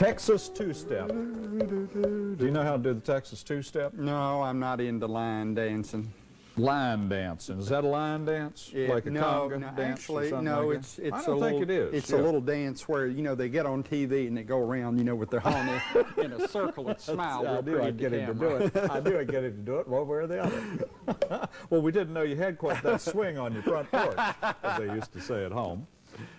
Texas two-step. Do you know how to do the Texas two-step? No, I'm not into line dancing. Line dancing. Is that a line dance? Like a conga dance? Actually, or something no. like It's I a don't think little, it is. It's Yeah. a little dance where they get on TV and they go around, with their honey in a circle and smile. I knew I'd get him to do it. I knew I'd get him to do it one way or the other. Well, we didn't know you had quite that swing on your front porch, as they used to say at home.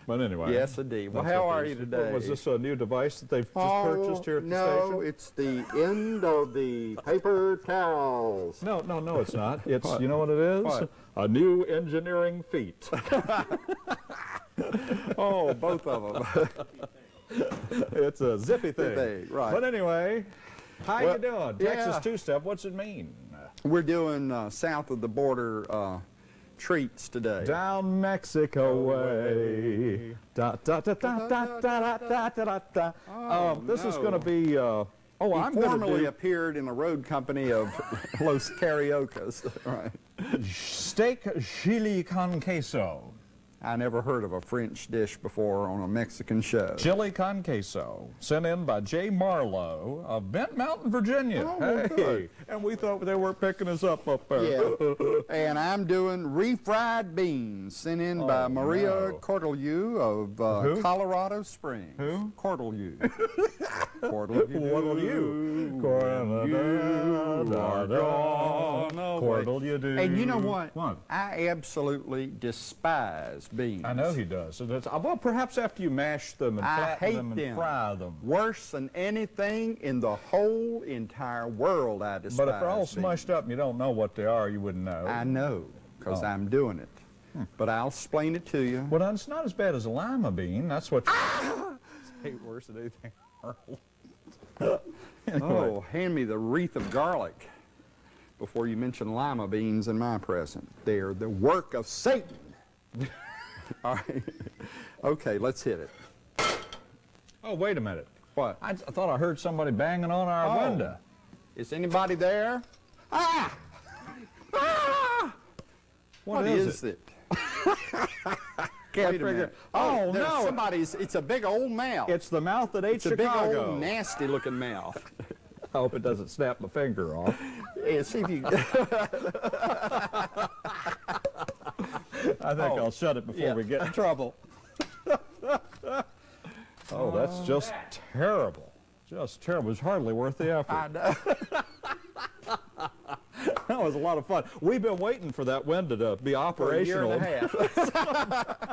But anyway. Yes, indeed. Well, how are you today? Was this a new device that they've just purchased here at the station? No, it's the end of the paper towels. No, it's not. It's, you know what it is? What? A new engineering feat. Oh, both of them. It's a zippy thing. Right. But anyway, how you doing? yeah. Texas two-step, what's it mean? We're doing south of the border treats today. Down Mexico way. Da, da, da, da, da, da, da, da, da, da. This is going to be... I'm He going to formerly do appeared in a road company of Los Cariocas. Right. steak chili con queso. I never heard of a French dish before on a Mexican show. Chili con queso, sent in by Jay Marlowe of Bent Mountain, Virginia. Oh, good. And we thought they were picking us up there. Yeah. And I'm doing refried beans, sent in by Maria no. Cortelyou of Who? Colorado Springs. Who? Cortelyou. Cortelyou. Cortelyou. And you know what? What? I absolutely despise beans. I know he does. So that's, well, perhaps after you mash them and I flatten hate them and fry them. Worse than anything in the whole entire world, I despise But if they're all beans. smushed up and you don't know what they are, you wouldn't know. I know, because I'm doing it. But I'll explain it to you. Well, it's not as bad as a lima bean. That's what you hate worse than anything. Anyway. Oh, hand me the wreath of garlic before you mention lima beans in my present. They're the work of Satan. All right. Okay, let's hit it. Oh, wait a minute. What? I thought I heard somebody banging on our window. Is anybody there? Ah! Ah! What is it? Can't Wait a figure. minute. Oh, there's no. Somebody's, it's a big old mouth. It's the mouth that ate It's a big Chicago. old nasty looking mouth. I hope it doesn't snap my finger off. Yeah, see if you... I think I'll shut it before we get in trouble. Oh, that's just terrible. Just terrible. It's hardly worth the effort. I know. That was a lot of fun. We've been waiting for that window to be operational. For a year and a half.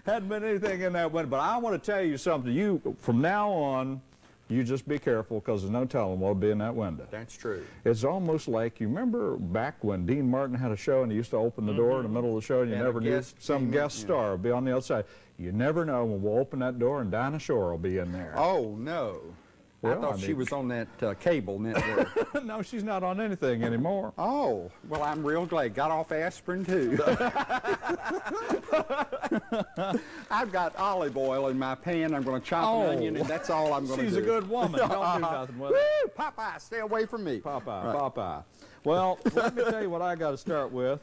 Hadn't been anything in that window. But I want to tell you something. You, from now on, you just be careful because there's no telling what'll be in that window. That's true. It's almost like, you remember back when Dean Martin had a show and he used to open the door in the middle of the show and you And never a knew guest some came guest in, star would be on the outside. You never know when we'll open that door and Dinah Shore will be in there. Oh, no. I Well, thought I she mean- was on that cable network. No, she's not on anything anymore. Oh, well, I'm real glad. Got off aspirin, too. I've got olive oil in my pan. I'm going to chop an onion, and that's all I'm going to do. She's a good woman. Don't do nothing with it. Woo! Popeye, stay away from me. Popeye, Popeye. Well, let me tell you what I got to start with.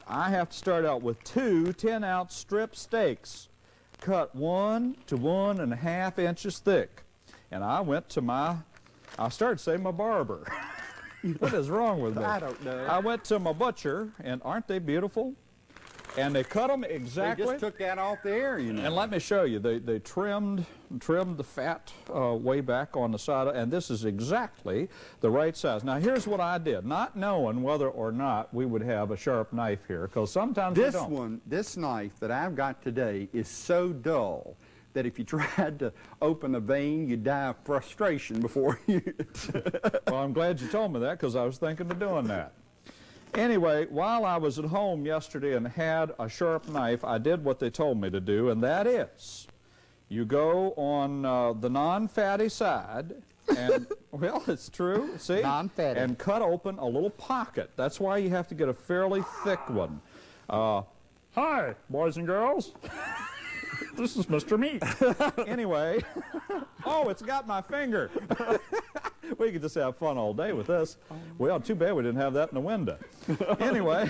I have to start out with 2 10-ounce strip steaks, cut 1 to 1.5 inches thick. And I went to I started saying my barber. What is wrong with me? I don't know. I went to my butcher, and aren't they beautiful? And they cut them They exactly. just took that off the air, you know. And let me show you. They trimmed the fat way back on the side, and this is exactly the right size. Now, here's what I did, not knowing whether or not we would have a sharp knife here, because sometimes we don't. This knife that I've got today is so dull that if you tried to open a vein, you'd die of frustration before you... Well, I'm glad you told me that, because I was thinking of doing that. Anyway, while I was at home yesterday and had a sharp knife, I did what they told me to do, and that is, you go on the non-fatty side, and, well, it's true, see? Non-fatty. And cut open a little pocket. That's why you have to get a fairly thick one. Hi, boys and girls. This is Mr. Meat. Anyway, oh, it's got my finger. We could just have fun all day with this. Well, too bad we didn't have that in the window. Anyway,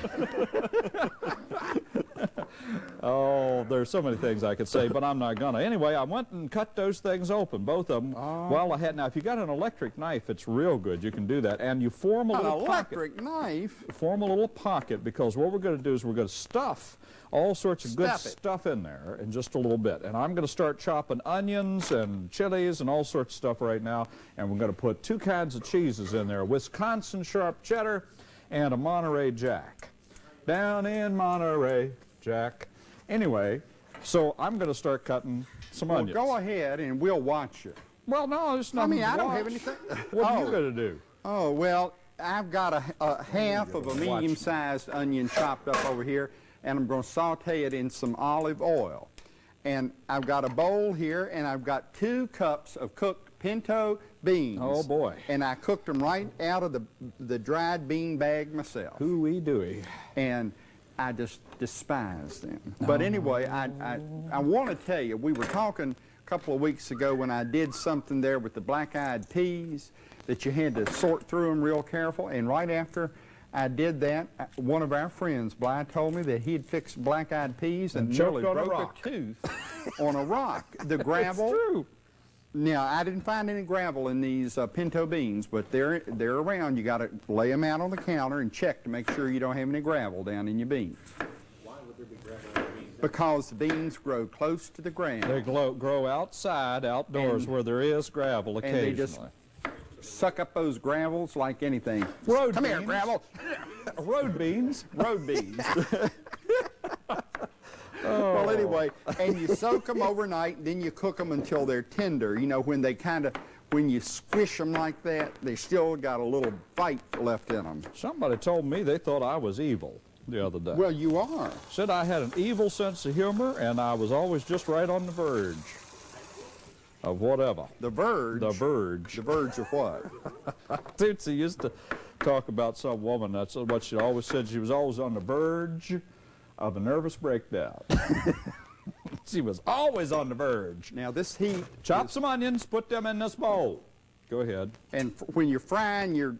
Oh, there's so many things I could say, but I'm not gonna. Anyway, I went and cut those things open, both of them. Well, now, if you got an electric knife, it's real good. You can do that, and you form a little electric knife? Form a little pocket, because what we're going to do is we're going to stuff all sorts of good Stuff it. stuff in there in just a little bit. And I'm going to start chopping onions and chilies and all sorts of stuff right now, and we're going to put 2 kinds of cheeses in there, Wisconsin sharp cheddar and a Monterey Jack. Down in Monterey Jack. Anyway, so I'm going to start cutting some onions. Well, go ahead and we'll watch you. Well, no, it's not. I mean, I don't have anything. What are you going to do? Oh, well, I've got a half of a medium-sized onion chopped up over here, and I'm going to saute it in some olive oil. And I've got a bowl here, and I've got 2 cups of cooked pinto beans. Oh, boy. And I cooked them right out of the dried bean bag myself. Hooey dooey. And I just despise them. But anyway, I want to tell you, we were talking a couple of weeks ago when I did something there with the black-eyed peas, that you had to sort through them real careful. And right after I did that, one of our friends, Bly, told me that he'd fixed black-eyed peas and nearly broke a tooth on a rock. The gravel. It's true. Now, I didn't find any gravel in these pinto beans, but they're around. You got to lay them out on the counter and check to make sure you don't have any gravel down in your beans. Why would there be gravel in the beans? Because the beans grow close to the ground. They grow outside, outdoors, where there is gravel occasionally. And they just suck up those gravels like anything. Road Come beans. here, gravel. Road beans. Road beans. Well, anyway, and you soak them overnight, then you cook them until they're tender. You know, when you squish them like that, they still got a little bite left in them. Somebody told me they thought I was evil the other day. Well, you are. Said I had an evil sense of humor, and I was always just right on the verge of whatever. The verge? The verge. The verge of what? Tootsie used to talk about some woman. That's what she always said. She was always on the verge of a nervous breakdown. She was always on the verge. Now, this heat... Chop some onions, put them in this bowl. Go ahead. And when you're frying your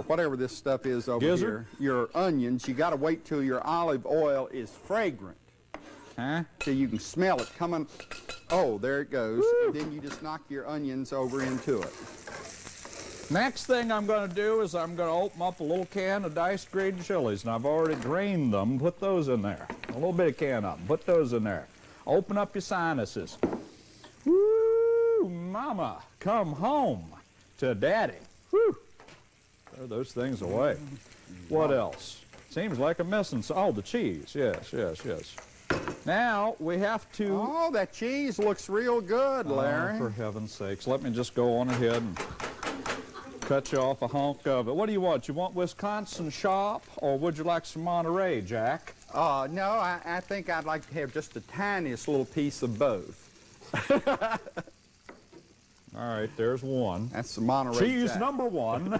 whatever this stuff is over Gizzard? here, your onions, you got to wait till your olive oil is fragrant. Huh? So you can smell it coming. Oh, there it goes. And then you just knock your onions over into it. Next thing I'm going to do is I'm going to open up a little can of diced green chilies, and I've already drained them. Put those in there. A little bit of can of them. Put those in there. Open up your sinuses. Woo, mama, come home to daddy. Woo. Throw those things away. What else? Seems like I'm missing some. Oh, the cheese. Yes, yes, yes. Now we have to... Oh, that cheese looks real good, Larry. Oh, for heaven's sakes. Let me just go on ahead and cut you off a hunk of it. What do you want? You want Wisconsin sharp, or would you like some Monterey, Jack? No, I think I'd like to have just the tiniest little piece of both. All right, there's one. That's the Monterey Cheese Jack. number 1.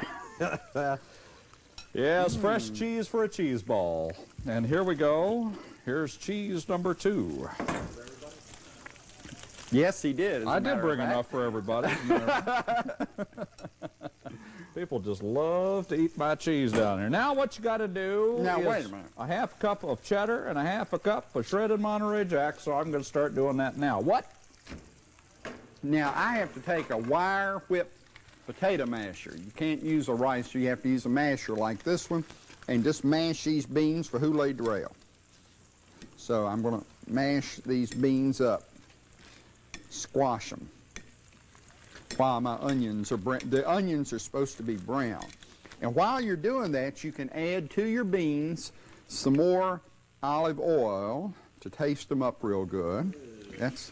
Yes, fresh cheese for a cheese ball. And here we go. Here's cheese number 2. Yes, he did. I did bring enough for everybody. People just love to eat my cheese down here. Now what you got to do Now, is wait a minute. a half cup of cheddar and a half a cup of shredded Monterey Jack, so I'm going to start doing that now. What? Now, I have to take a wire whip potato masher. You can't use a ricer. You have to use a masher like this one and just mash these beans for who laid the rail. So I'm going to mash these beans up, squash them, while my onions are brown. The onions are supposed to be brown. And while you're doing that, you can add to your beans some more olive oil to taste them up real good. That's...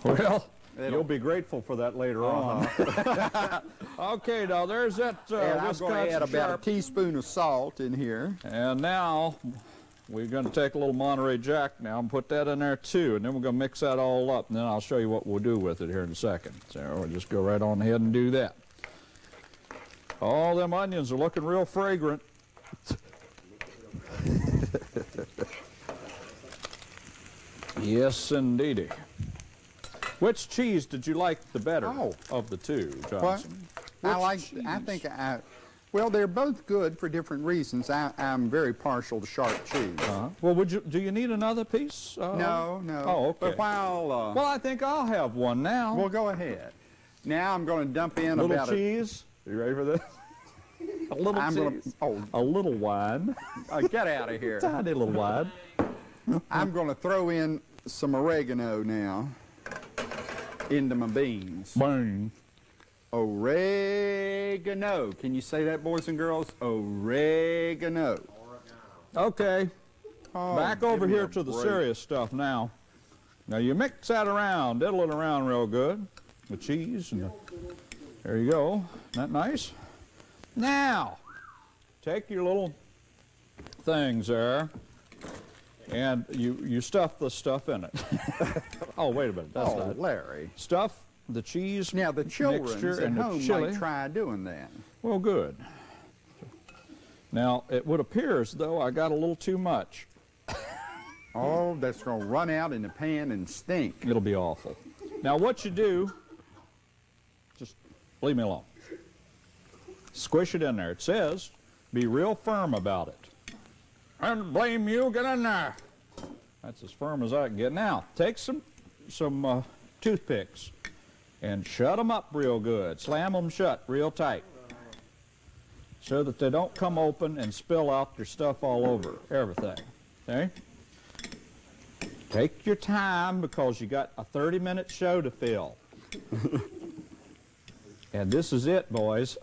Well, you'll be grateful for that later on. Okay, now there's that and I'm Wisconsin going to add about sharp. a teaspoon of salt in here. And now we're going to take a little Monterey Jack now and put that in there too, and then we're going to mix that all up, and then I'll show you what we'll do with it here in a second. So we'll just go right on ahead and do that. All them onions are looking real fragrant. Yes, indeedy. Which cheese did you like the better of the two, Johnson? I think Well, they're both good for different reasons. I'm very partial to sharp cheese. Well, do you need another piece? No, no. Oh, okay. But while, Well, I think I'll have one now. well, go ahead. Now I'm going to dump in little about cheese. Are you ready for this? A little cheese. A little wine. Get out of here. Tiny little wine. I'm going to throw in some oregano now into my beans. Bang. Oregano. Can you say that, boys and girls? Oregano. Okay. Oh, Back over give me here a to the break. serious stuff now. Now you mix that around, diddle it around real good. The cheese and there you go. Isn't that nice? Now, take your little things there and you stuff the stuff in it. Oh, wait a minute. That's not. Larry. Stuff the cheese Now, the children mixture at and the home chili. might try doing that. Well, good. Now, it would appear as though I got a little too much. Oh, that's going to run out in the pan and stink. It'll be awful. Now, what you do, just leave me alone. Squish it in there. It says, be real firm about it. And blame you, get in there. That's as firm as I can get. Now, take some toothpicks and shut them up real good. Slam them shut real tight so that they don't come open and spill out your stuff all over everything. Okay? Take your time because you got a 30-minute show to fill. And this is it, boys.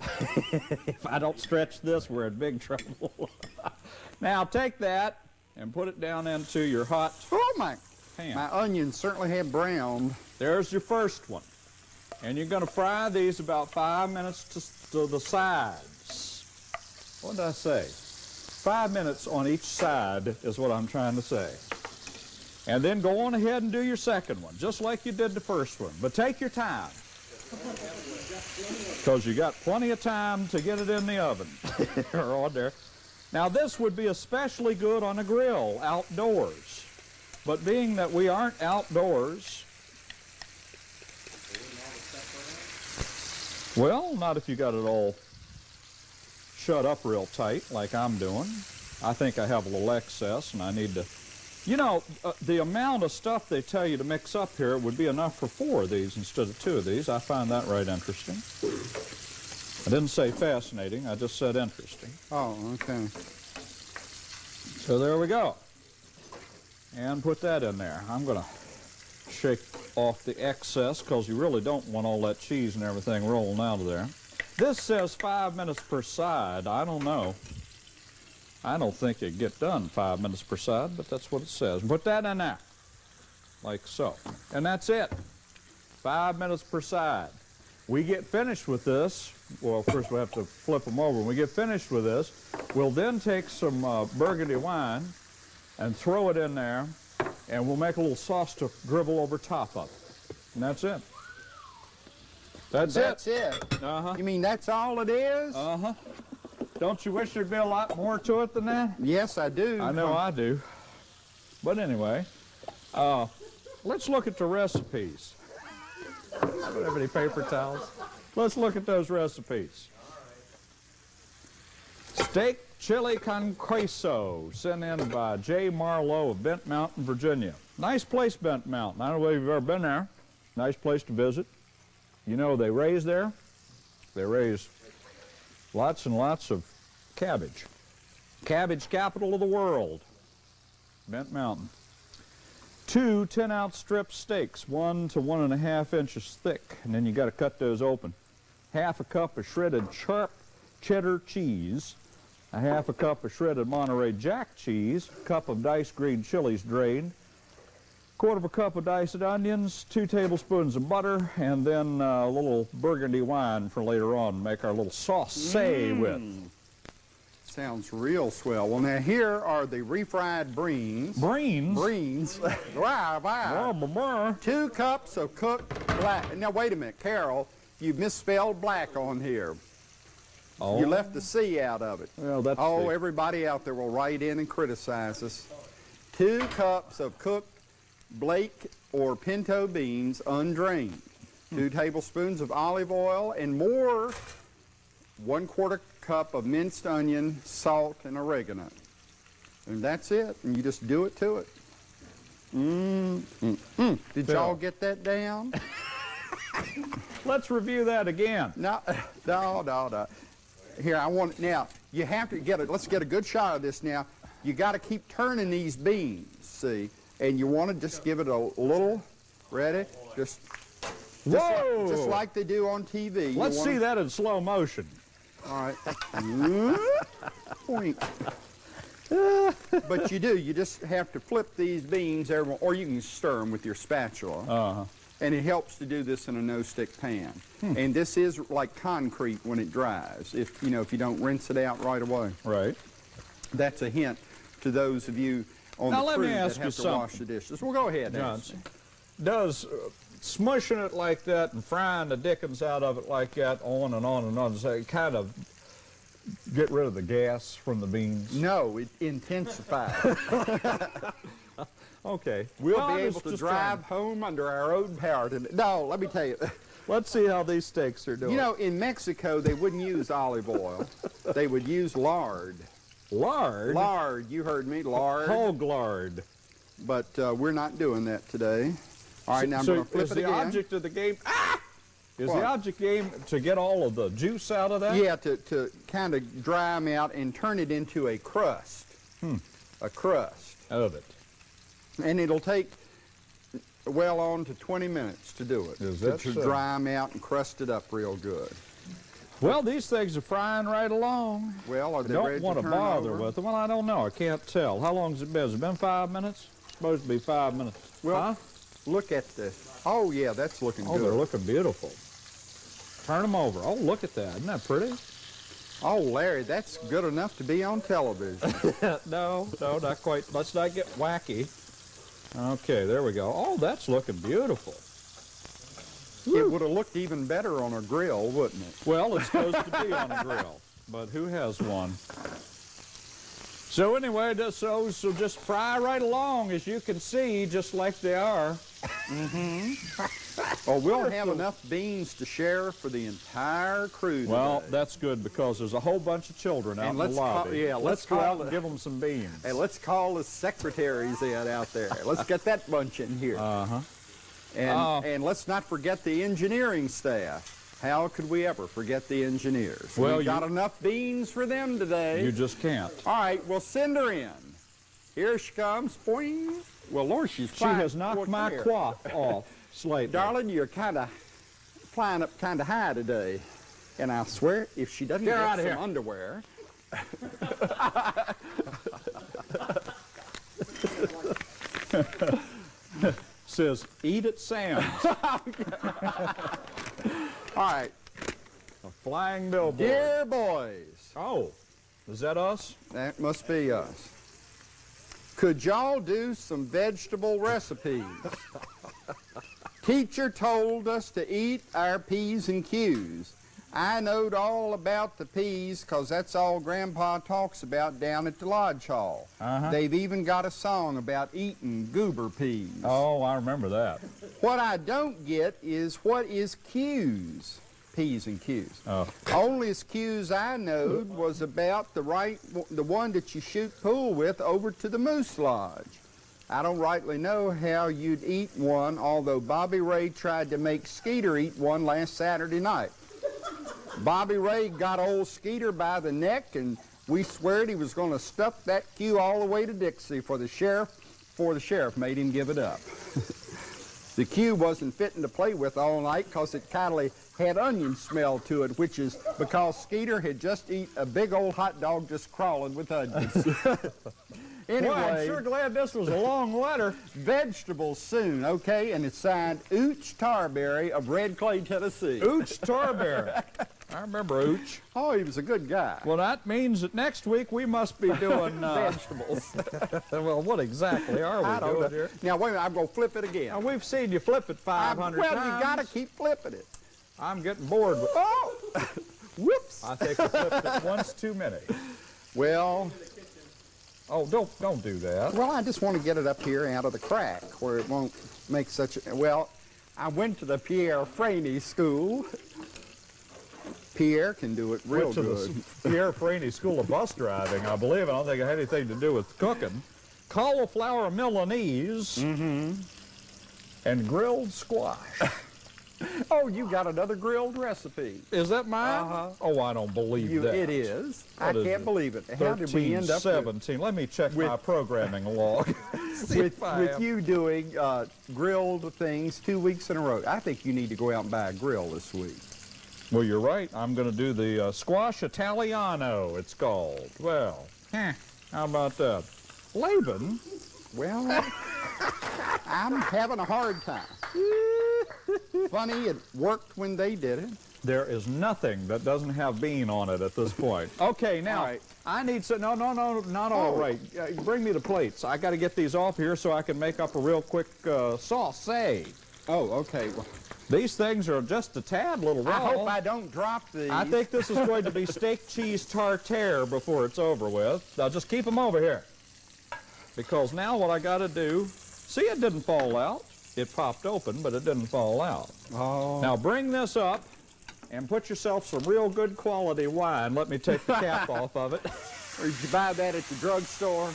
If I don't stretch this, we're in big trouble. Now take that and put it down into your hot Oh, my pan. onions certainly have browned. There's your first one. And you're going to fry these about 5 minutes to the sides. What did I say? 5 minutes on each side is what I'm trying to say. And then go on ahead and do your second one, just like you did the first one. But take your time. Because you got plenty of time to get it in the oven or on there. Now this would be especially good on a grill outdoors. But being that we aren't outdoors, well, not if you got it all shut up real tight like I'm doing. I think I have a little excess and I need to, you know, the amount of stuff they tell you to mix up here would be enough for 4 of these instead of 2 of these. I find that right interesting. I didn't say fascinating, I just said interesting. Oh, okay. So there we go. And put that in there. I'm going to shake off the excess because you really don't want all that cheese and everything rolling out of there. This says 5 minutes per side. I don't know. I don't think it'd get done 5 minutes per side, but that's what it says. Put that in there, like so. And that's it. 5 minutes per side. We get finished with this. Well, first we have to flip them over. When we get finished with this, we'll then take some burgundy wine and throw it in there, and we'll make a little sauce to dribble over top of it. And that's it. That's it. Uh-huh. You mean that's all it is? Uh-huh. Don't you wish there'd be a lot more to it than that? Yes, I do. I know I do. But anyway, let's look at the recipes. I don't have any paper towels. Let's look at those recipes. Steak chili con queso, sent in by J. Marlowe of Bent Mountain, Virginia. Nice place, Bent Mountain. I don't know if you've ever been there. Nice place to visit. You know they raise there? They raise lots and lots of cabbage. Cabbage capital of the world. Bent Mountain. 2 10-ounce strip steaks, 1 to 1.5 inches thick, and then you got to cut those open. 1/2 cup of shredded sharp cheddar cheese, 1/2 cup of shredded Monterey Jack cheese, cup of diced green chilies drained, 1/4 cup of diced onions, 2 tablespoons of butter, and then a little burgundy wine for later on. Make our little sauce with. Sounds real swell. Well, now here are the refried beans. Beans? Wow. 2 cups of cooked black. Now, wait a minute, Carol, you misspelled black on here. Oh. You left the C out of it. Well, that's Oh, everybody out there will write in and criticize us. 2 cups of cooked Blake or pinto beans undrained. 2 tablespoons of olive oil and more. 1/4 cup of minced onion, salt, and oregano. And that's it, and you just do it to it. Did y'all get that down? Let's review that again. No. Here, now, you have to let's get a good shot of this now. You got to keep turning these beans, see? And you want to just give it a little, ready? Just like they do on TV. Let's see that in slow motion. All right. Point. But you just have to flip these beans, or you can stir them with your spatula. And it helps to do this in a no-stick pan. And this is like concrete when it dries, if you don't rinse it out right away. Right. That's a hint to those of you on the crew that have to wash the dishes. Well, go ahead, Johnson. Does smushing it like that and frying the dickens out of it like that on and on and on, does that kind of get rid of the gas from the beans? No, it intensifies. Okay. We'll be able to drive home under our own power today. No, let me tell you. Let's see how these steaks are doing. You know, in Mexico, they wouldn't use olive oil. They would use lard. Lard? Lard, you heard me, lard. Hog lard. But we're not doing that today. All right, now I'm going to flip it again. Is the object of the game... Is the object game to get all of the juice out of that? Yeah, to kind of dry them out and turn it into a crust. A crust. Of it. And it'll take well on to 20 minutes to do it. Is that to so? dry them out and crust it up real good. Well, these things are frying right along. Well, are they I ready don't want to turn bother over? with them. Well, I don't know. I can't tell. How long has it been? Has it been 5 minutes? It's supposed to be 5 minutes. Well, look at this. Oh, yeah, that's looking good. Oh, they're looking beautiful. Turn them over. Oh, look at that. Isn't that pretty? Oh, Larry, that's good enough to be on television. No, not quite. Let's not get wacky. Okay, there we go. Oh, that's looking beautiful. It would have looked even better on a grill, wouldn't it? Well, it's supposed to be on a grill, but who has one? So anyway, so just fry right along, as you can see, just like they are. Oh, we'll have enough beans to share for the entire crew today. Well, that's good, because there's a whole bunch of children out in the lobby. Let's go out and give them some beans. Hey, let's call the secretaries in out there. Let's get that bunch in here. And let's not forget the engineering staff. How could we ever forget the engineers? Well, We've got enough beans for them today. You just can't. All right, we'll send her in. Here she comes. Boing. Well, Lord, she's She flying. has knocked my coif off slightly. Darling, you're kind of flying up kind of high today. And I swear, if she doesn't get some underwear... Says, eat at Sam's. All right. A flying billboard. Dear boys. Oh, is that us? That must be us. Could y'all do some vegetable recipes? Teacher told us to eat our P's and Q's. I knowed all about the peas because that's all Grandpa talks about down at the Lodge Hall. They've even got a song about eating goober peas. Oh, I remember that. What I don't get is what is Q's? P's and Q's. Oh. Only Q's I knowed was about the one that you shoot pool with over to the Moose Lodge. I don't rightly know how you'd eat one, although Bobby Ray tried to make Skeeter eat one last Saturday night. Bobby Ray got old Skeeter by the neck, and we sweared he was going to stuff that Q all the way to Dixie for the sheriff made him give it up. The Q wasn't fitting to play with all night because it kind of had onion smell to it, which is because Skeeter had just eaten a big old hot dog just crawling with onions. Anyway, Well, I'm sure glad this was a long letter. Vegetables soon, okay? And it's signed Ooch Tarberry of Red Clay, Tennessee. Ooch Tarberry. I remember Ooch. Oh, he was a good guy. Well, that means that next week we must be doing... Vegetables. Well, what exactly are I we don't doing know. here? Now, wait a minute, I'm going to flip it again. Now, we've seen you flip it 500 well, times. you got to keep flipping it. I'm getting bored with Oh! Whoops. I think we flipped it once too many. Well, Oh, don't do that. well, I just want to get it up here out of the crack where it won't make such a... Well, I went to the Pierre Franey School Pierre can do it real Went to good. the Pierre Franey School of Bus Driving, I believe. I don't think it had anything to do with cooking. Cauliflower Milanese and grilled squash. Oh, you got another grilled recipe. Is that mine? Uh-huh. Oh, I don't believe that. It is. What I is can't it? believe it. How did we end up 17. Let me check my programming log. See with if I with am. you doing grilled things 2 weeks in a row? I think you need to go out and buy a grill this week. Well, you're right. I'm going to do the squash Italiano, it's called. Well, how about that? Laban, Well, I'm having a hard time. Funny, it worked when they did it. there is nothing that doesn't have bean on it at this point. Okay, now, All right. I need some, no, not all Oh. right. Bring me the plates. I got to get these off here so I can make up a real quick sauce. Oh, okay. Well, These things are just a tad little raw. I hope I don't drop these. I think this is going to be steak cheese tartare before it's over with. Now just keep them over here. Because now what I got to do, see, it didn't fall out. It popped open, but it didn't fall out. Oh. Now bring this up and put yourself some real good quality wine. Let me take the cap off of it. Or did you buy that at the drugstore?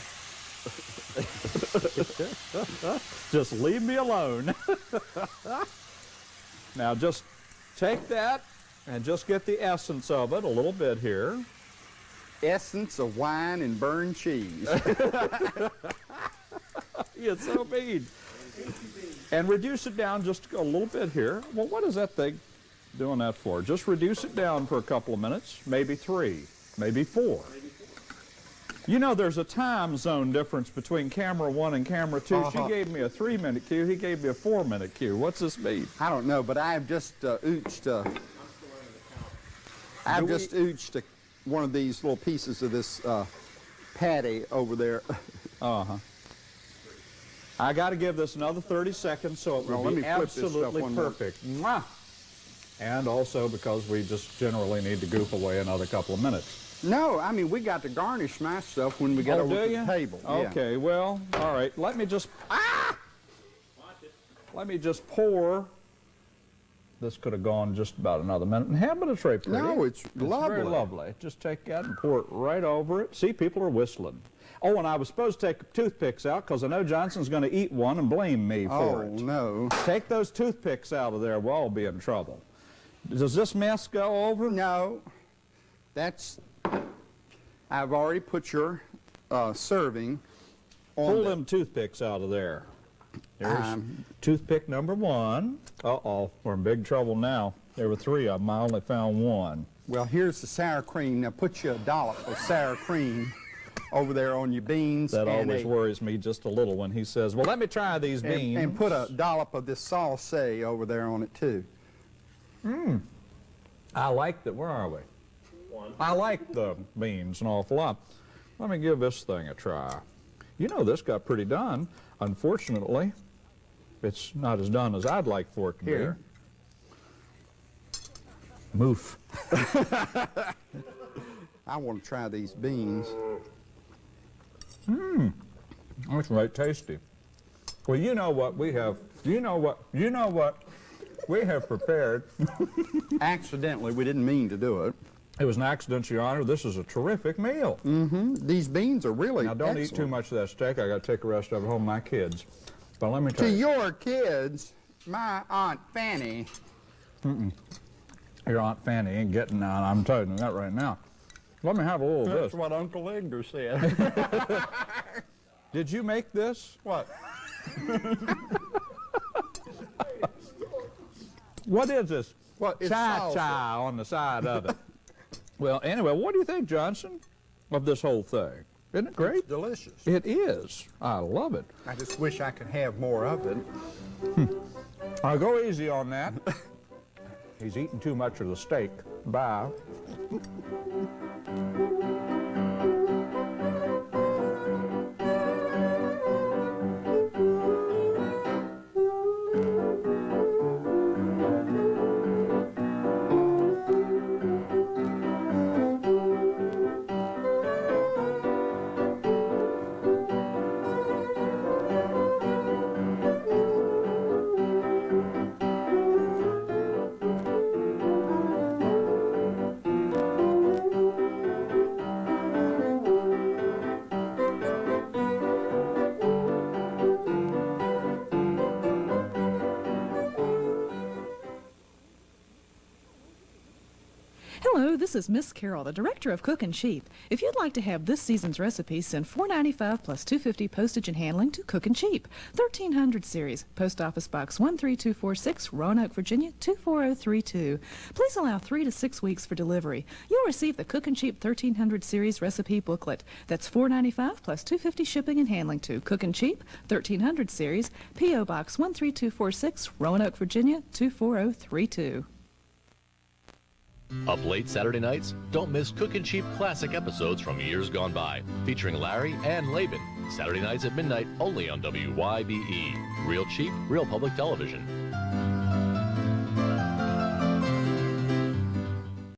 Just leave me alone. Now just take that and just get the essence of it a little bit here. Essence of wine and burned cheese. You're so mean. And reduce it down just a little bit here. Well, what is that thing doing that for? Just reduce it down for a couple of minutes, maybe 3, maybe 4. You know, there's a time zone difference between camera 1 and camera 2. She gave me a 3-minute cue. He gave me a 4-minute cue. What's this mean? I don't know, but I've just ooched. I've just ooched one of these little pieces of this patty over there. Uh-huh. I got to give this another 30 seconds so it Well, will let be me flip this stuff absolutely one more. perfect. Mwah! And also because we just generally need to goof away another couple of minutes. No, I mean, we got to garnish my stuff when we get Oh, over do to you? the table. Yeah. Okay, well, all right. Let me just let me just pour. This could have gone just about another minute and a half, but it's very pretty. No, it's lovely. Very lovely. Just take that and pour it right over it. See, people are whistling. Oh, and I was supposed to take toothpicks out because I know Johnson's going to eat one and blame me for Oh, it. no. Take those toothpicks out of there. We'll all be in trouble. Does this mess go over? No. That's, I've already put your serving on Pull the- them toothpicks out of there. There's Um, toothpick number 1. Uh-oh, we're in big trouble now. There were 3 of them. I only found 1. Well, here's the sour cream. Now put you a dollop of sour cream over there on your beans. That and always worries me just a little when he says, well, let me try these beans. and put a dollop of this sauce over there on it, too. I like that. Where are we? I like the beans an awful lot. Let me give this thing a try. You know, this got pretty done. Unfortunately, it's not as done as I'd like for it to Here. be. Moof. I want to try these beans. That's right tasty. Well, you know what we have, you know what we have prepared. Accidentally, we didn't mean to do it. It was an accident, Your Honor. This is a terrific meal. These beans are really Now, don't eat excellent. too much of that steak. I got to take the rest of it home to my kids. But let me To tell you, your kids, my Aunt Fanny. your Aunt Fanny ain't getting none. I'm telling you that right now. Let me have a little of this. what Uncle Edgar said. Did you make this? What? What is this? What? It's Cha-cha salsa. on the side of it. Well, anyway, what do you think, Johnson, of this whole thing? Isn't it great? Delicious. It is. I love it. I just wish I could have more of it. I'll go easy on that. He's eating too much of the steak. Bye. this is Miss Carol, the director of Cookin' Cheap. If you'd like to have this season's recipe, send $4.95 plus $2.50 postage and handling to Cookin' Cheap, 1300 series, Post Office Box 13246, Roanoke, Virginia 24032. Please allow 3 to 6 weeks for delivery. You'll receive the Cookin' Cheap 1300 series recipe booklet. That's $4.95 plus $2.50 shipping and handling to Cookin' Cheap 1300 series, P.O. Box 13246, Roanoke, Virginia 24032. Up late Saturday nights? Don't miss Cookin' Cheap classic episodes from years gone by, featuring Larry and Laban. Saturday nights at midnight only on WYBE. Real cheap, real public television.